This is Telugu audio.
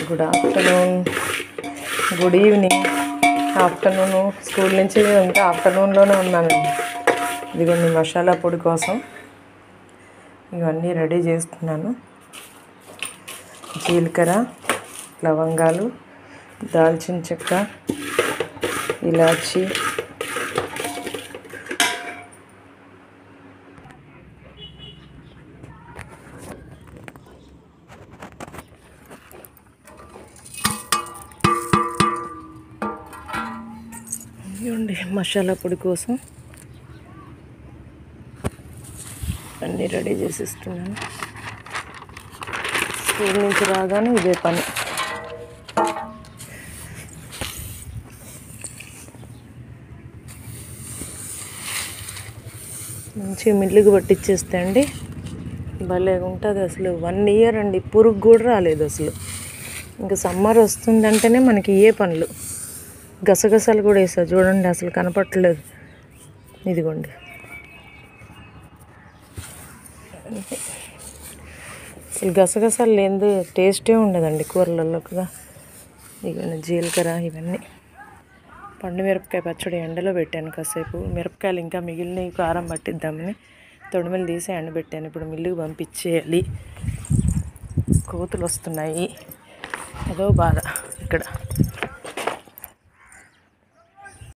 Good afternoon, good evening. Afternoon school నుంచి ఇంకా ఆఫ్టర్నూన్లోనే ఉన్నానండి. ఇదిగోండి మసాలా పొడి కోసం ఇవన్నీ రెడీ చేస్తున్నాను. జీలకర్ర, లవంగాలు, దాల్చిన చెక్క, ఇలాచి, ఇవ్వండి మసాలా పొడి కోసం అన్నీ రెడీ చేసిస్తున్నాను. స్కూల్ నుంచి రాగానే ఇదే పని. మంచిగా మిల్లుకు పట్టించేస్తే అండి భలే ఉంటుంది. అసలు 1 ఇయర్ అండి, పురుగు కూడా రాలేదు అసలు. ఇంకా సమ్మర్ వస్తుందంటేనే మనకి ఏ పనులు. గసగసాలు కూడా వేసా చూడండి, అసలు కనపట్టలేదు. ఇదిగోండి అసలు గసగసాలు లేనిది టేస్టే ఉండదండి కూరలలోకి. ఇవన్నీ జీలకర్ర, ఇవన్నీ పండు మిరపకాయ పచ్చడి ఎండలో పెట్టాను కాసేపు. మిరపకాయలు ఇంకా మిగిలిన కారం పట్టిద్దామని తొడిమిలు తీసి ఎండబెట్టాను. ఇప్పుడు మిల్లుకి పంపించేయాలి. కోతులు వస్తున్నాయి, అదో బాధ ఇక్కడ.